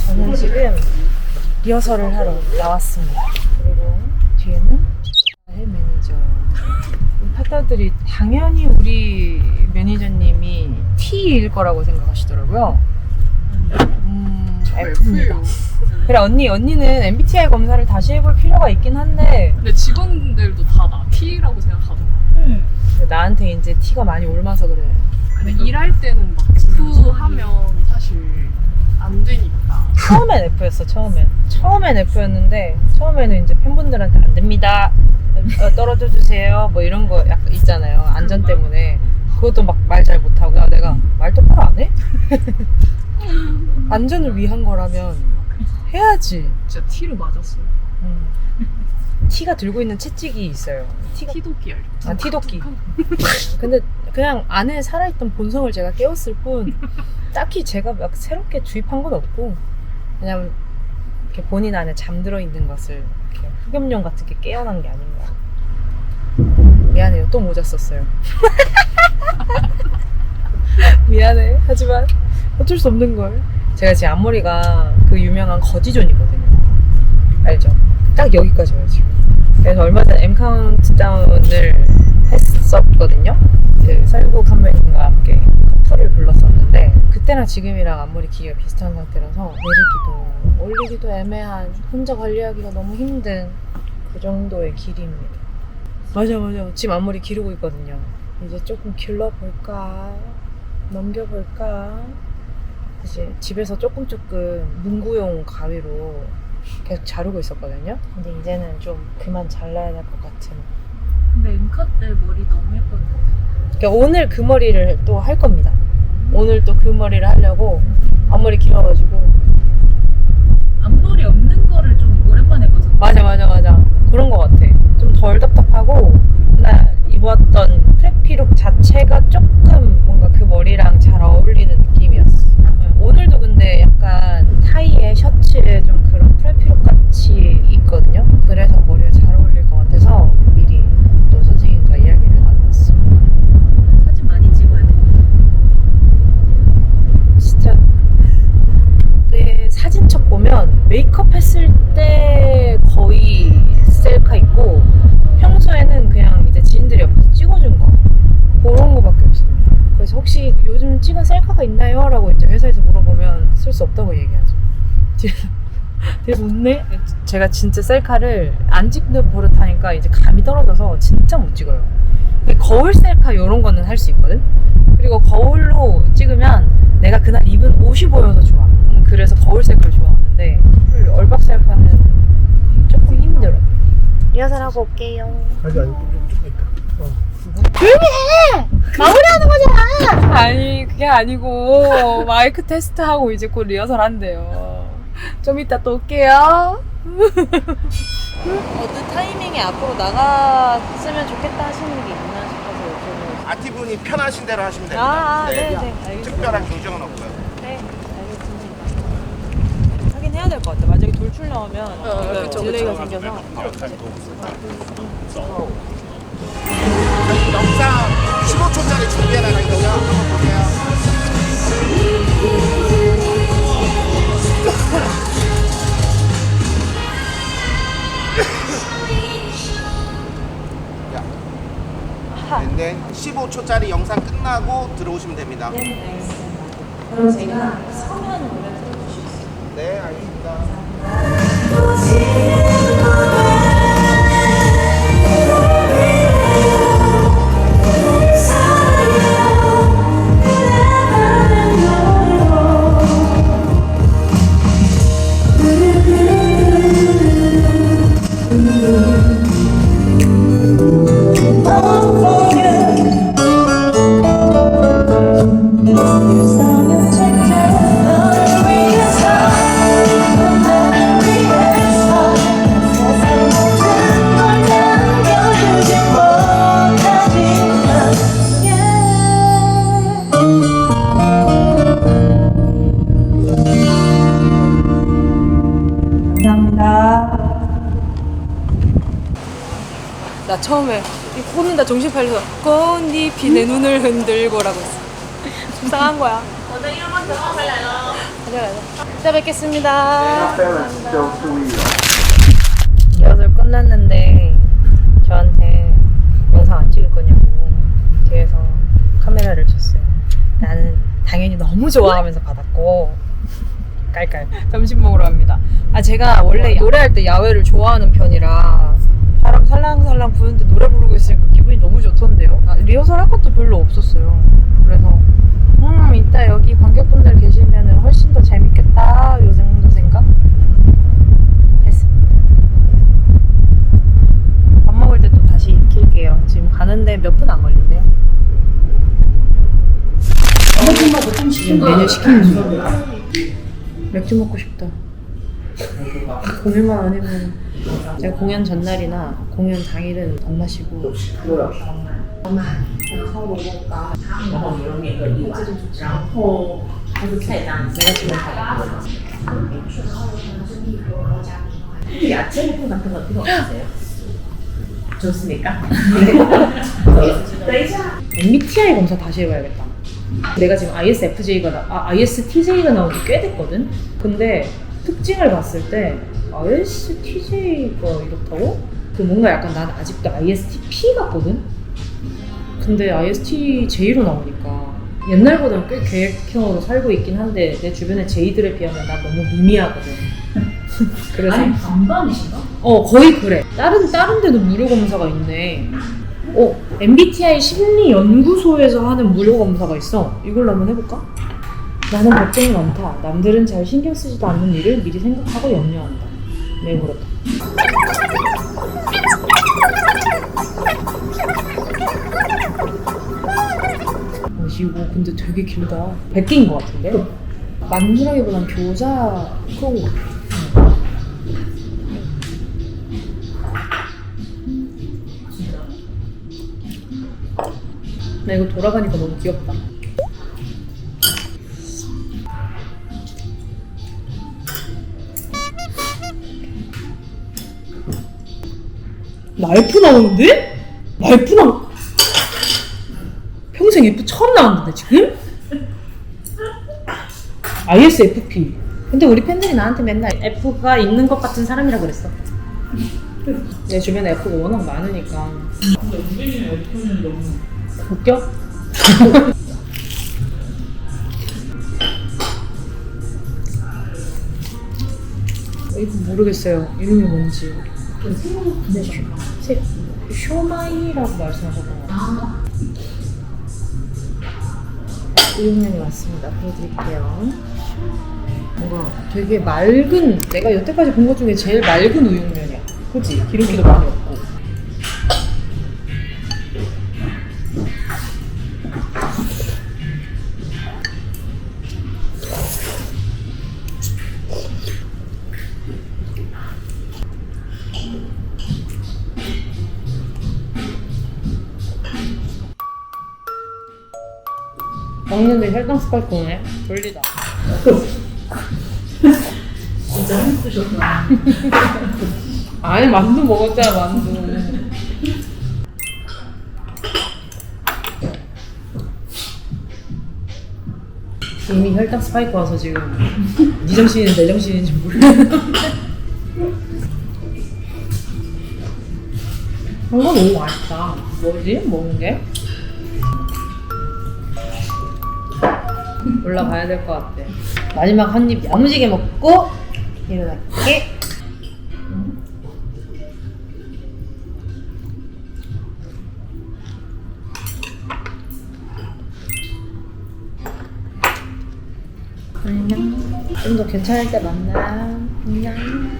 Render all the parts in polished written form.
저는 지금 리허설을 하러 나왔습니다. 그리고 뒤에는 해 매니저. 파타들이 당연히 우리 매니저님이 T일 거라고 생각하시더라고요. F입니다. 그래 언니는 MBTI 검사를 다시 해볼 필요가 있긴 한데 근데 직원들도 다 나 T라고 생각하더라. 나한테 이제 T가 많이 옮아서 그래. 근데 일할 때는 막 F 하면 사실 안 되니까. 처음엔 F였어. 처음엔 F였는데 처음에는 이제 팬분들한테 안 됩니다. 떨어져 주세요. 뭐 이런 거 약간 있잖아요. 안전 때문에. 그것도 막 말 잘 못하고 내가 말 똑바로 안 해? 안전을 위한 거라면 해야지. 진짜 T로 맞았어요. T가 들고 있는 채찍이 있어요. T도끼 알죠? T도끼. 근데 그냥 안에 살아있던 본성을 제가 깨웠을 뿐 딱히 제가 막 새롭게 주입한 건 없고 그냥 이렇게 본인 안에 잠들어 있는 것을 이렇게 흑염룡 같은 게 깨어난 게 아닌가. 미안해요. 또 모자 썼어요. 미안해. 하지만 어쩔 수 없는 걸. 제가 지금 앞머리가 그 유명한 거지존이거든요. 알죠? 딱 여기까지 와요 지금. 그래서 얼마 전에 M 카운트다운을 했었거든요. 그 설국 선배님과 함께 커플을 불렀었는데 그때랑 지금이랑 앞머리 길이가 비슷한 상태라서 내리기도 올리기도 애매한, 혼자 관리하기가 너무 힘든 그 정도의 길이입니다. 맞아. 지금 앞머리 기르고 있거든요. 이제 조금 길러볼까, 넘겨볼까. 이제 집에서 조금 문구용 가위로 계속 자르고 있었거든요. 근데 이제는 좀 그만 잘라야 될 것 같은. 근데 엠카 때 머리 너무 예뻤는데. 그러니까 오늘 그 머리를 또 할 겁니다. 오늘 또 그 머리를 하려고 앞머리 길어가지고. 앞머리 없는 거를 좀 오랜만에 봐서. 맞아. 그런 것 같아. 좀 덜 답답하고 나 입었던 프레피룩 자체가 조금 뭔가 그 머리랑 잘 어울리는 느낌이었어. 오늘도 근데 약간 타이에 셔츠에 좀 그런 프레피룩 같이 있거든요. 그래서 머리가 잘 어울릴 것 같아서 미리 또 선생님과 이야기를 나눴습니다. 사진 많이 찍어야 돼. 진짜 내 사진첩 보면 메이크업 했을 때 거의 셀카 있고 평소에는 그냥 이제 지인들이 옆에서 찍어준 거 그런 거밖에 없습니다. 그래서 혹시 요즘 찍은 셀카가 있나요? 라고 이제 회사에서 물어보면 쓸 수 없다고 얘기하죠. 되게 웃네? 제가 진짜 셀카를 안 찍는 버릇하니까 이제 감이 떨어져서 진짜 못 찍어요. 거울 셀카 이런 거는 할 수 있거든? 그리고 거울로 찍으면 내가 그날 입은 옷이 보여서 좋아. 그래서 거울 셀카를 좋아하는데 얼박 셀카는 조금 힘들어. 리허설하고 올게요. 아니 좀 있다. 조용히 해! 마무리하는 거잖아! 아니 그게 아니고 마이크 테스트하고 이제 곧 리허설 한대요. 좀 이따 또 올게요. 어느 타이밍에 앞으로 나갔으면 좋겠다 하시는 게 있나 싶어서 여쭤보고. 아티분이 편하신 대로 하시면 됩니다. 네, 알겠습니다. 특별한 규정은 없고요. 네, 알겠습니다. 하긴 해야 될 것 같아. 만약에 돌출 나오면 그쵸, 딜레이가 그쵸. 생겨서. 영상 15초짜리 준비해 나가니까요. 한번 볼게요. 네, 15초짜리 영상 끝나고 들어오시면 됩니다. 네, 알겠습니다. 그럼 제가 서면 노래 틀어주시겠어요? 네, 알겠습니다. 나 처음에 이 코는 다 정신 팔려서 꽃잎이 내 눈을 흔들고라고 했어. 불쌍한 거야. 가자. 이따 뵙겠습니다. 리허설 끝났는데 저한테 영상 안 찍을 거냐고 뒤에서 카메라를 줬어요. 나는 당연히 너무 좋아하면서 받았고 깔깔 점심 먹으러 갑니다. 아 제가 원래 노래할 때 야외를 좋아하는 편이라 바람 살랑살랑 부는데 노래 부르고 있으니까 기분이 너무 좋던데요. 리허설 할 것도 별로 없었어요. 그래서 이따 여기 관객분들 계시면 훨씬 더 재밌겠다 요 정도 생각 했습니다. 밥 먹을 때 또 다시 킬게요. 지금 가는데 몇 분 안 걸린대요. 지금 메뉴 시키는 거. 맥주 먹고 싶다. 공연만 아니면 제가 공연 전날이나 공연 당일은 안 마시고 야채 볶음 같은 거 필요 없으세요? 좋습니까? MBTI 검사 다시 해봐야겠다. 내가 지금 ISTJ가 나온 지 꽤 됐거든? 근데 특징을 봤을 때 ISTJ가 이렇다고? 그 뭔가 약간 난 아직도 ISTP 같거든? 근데 ISTJ로 나오니까 옛날보다는 꽤 계획형으로 살고 있긴 한데 내 주변의 J들에 비하면 나 너무 미미하거든. 그래서 아니 반반이신가? 거의 그래. 다른 데도 무료 검사가 있네. MBTI 심리연구소에서 하는 무료 검사가 있어. 이걸로 한번 해볼까? 나는 걱정이 많다. 남들은 잘 신경 쓰지도 않는 일을 미리 생각하고 염려한다. 매우 그렇다. 이거 근데 되게 길다. 100개인 것 같은데? 만두라기보단 교자 프로그램. 나 이거 돌아가니까 너무 귀엽다. 나 F 나오는데? 나 F 평생 F 처음 나왔는데 지금? ISFP. 근데 우리 팬들이 나한테 맨날 F가 있는 것 같은 사람이라 그랬어. 내 주변에 F가 워낙 많으니까. 근데 우빈이 F는 너무 웃겨? 이거 모르겠어요. 이름이 뭔지. 근데 쇼마이라고 말씀하셨던 것 같아요. 우육면이 왔습니다. 보여드릴게요. 뭔가 되게 맑은, 내가 여태까지 본 것 중에 제일 맑은 우육면이야. 그치? 기름기도 많이 없고. 먹는데 혈당 스파이크 오네. 졸리다. 진짜 힘드셨구나. 아니 만두 먹었잖아 만두. 이미 혈당 스파이크 와서 지금 네 정신인지 내 정신인지 모르겠어. 이거 너무 맛있다. 뭐지? 먹는 게? 올라가야 될 것 같아. 마지막 한 입 야무지게 먹고 일어날게. 안녕. 좀 더 괜찮을 때 만나. 안녕.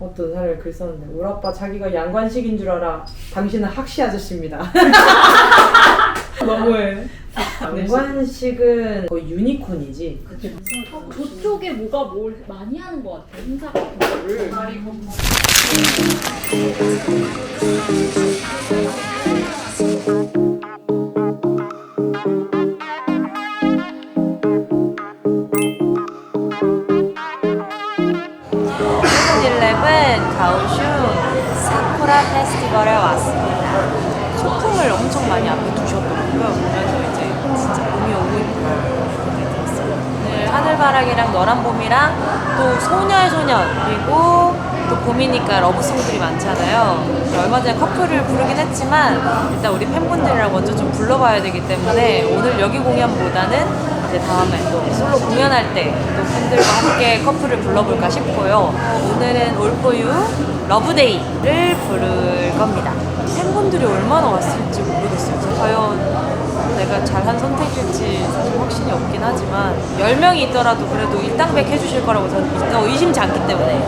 어떤 사람이 글 썼는데 우리 아빠 자기가 양관식인 줄 알아. 당신은 학시 아저씨입니다. 너무해. 양관식은 거의 유니콘이지. 저쪽에 뭐가 뭘 많이 하는 것 같아. 행사 같은 거를. 가오슝 사쿠라 페스티벌에 왔습니다. 소품을 엄청 많이 앞에 두셨더라고요. 보면서 이제 진짜 봄이 오고 있구나 생각이 들었어요. 오늘 하늘바라기랑 너란 봄이랑 또 소녀의 소년 그리고 또 봄이니까 러브송들이 많잖아요. 얼마 전에 커플을 부르긴 했지만 일단 우리 팬분들이랑 먼저 좀 불러봐야 되기 때문에 오늘 여기 공연보다는 이제 다음에 또 솔로 공연할 때 또 팬들과 함께 커플을 불러볼까 싶고요. 오늘은 All For You 러브데이를 부를 겁니다. 팬분들이 얼마나 왔을지 모르겠어요. 과연 내가 잘한 선택일지 사실 확신이 없긴 하지만 10명이 있더라도 그래도 일당백 해주실 거라고 저는 의심치 않기 때문에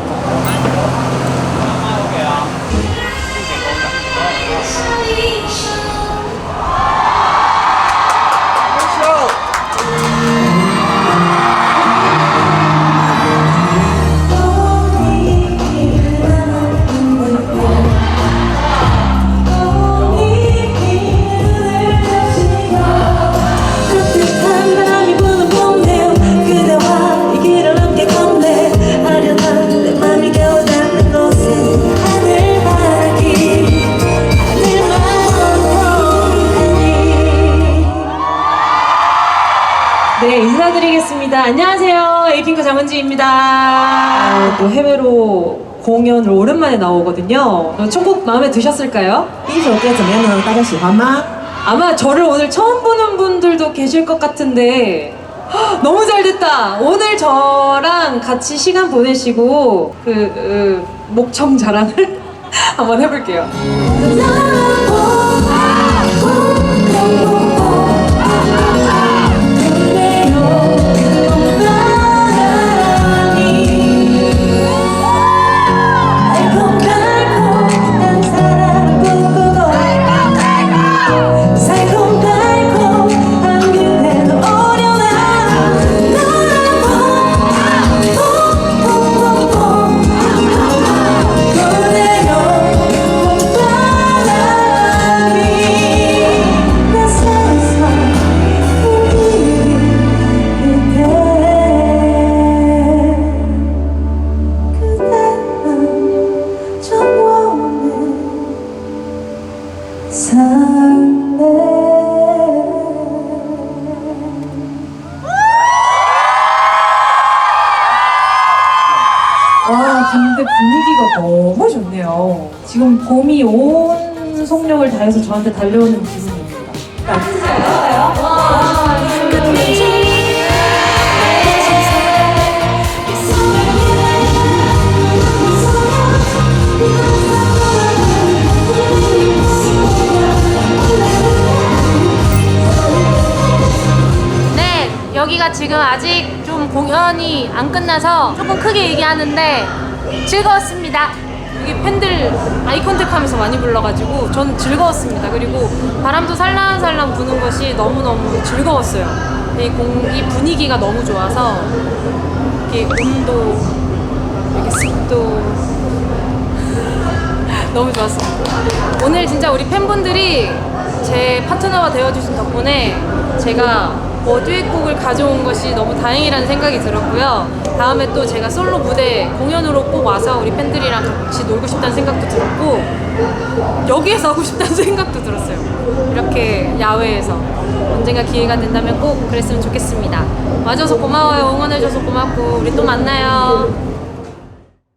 네, 인사드리겠습니다. 안녕하세요. 에이핑크 장은지입니다. 또 해외로 공연을 오랜만에 나오거든요. 첫 곡 마음에 드셨을까요? 第一首歌怎么样呢？大家喜欢吗？ 아마 저를 오늘 처음 보는 분들도 계실 것 같은데 헉, 너무 잘 됐다. 오늘 저랑 같이 시간 보내시고 목청 자랑을 한번 해볼게요. 와, 근데 분위기가 너무 좋네요. 지금 봄이 온 속력을 다해서 저한테 달려오는 기분입니다. 네, 여기가 지금 아직 좀 공연이 안 끝나서 조금 크게 얘기하는데 즐거웠습니다. 여기 팬들 아이 컨택하면서 많이 불러가지고 전 즐거웠습니다. 그리고 바람도 살랑살랑 부는 것이 너무너무 즐거웠어요. 이 분위기가 너무 좋아서 이렇게 온도, 이렇게 습도 너무 좋았습니다. 오늘 진짜 우리 팬분들이 제 파트너가 되어주신 덕분에 제가 듀엣곡을 가져온 것이 너무 다행이라는 생각이 들었고요. 다음에 또 제가 솔로 무대 공연으로 꼭 와서 우리 팬들이랑 같이 놀고 싶다는 생각도 들었고 여기에서 하고 싶다는 생각도 들었어요. 이렇게 야외에서 언젠가 기회가 된다면 꼭 그랬으면 좋겠습니다. 와줘서 고마워요. 응원해줘서 고맙고 우리 또 만나요.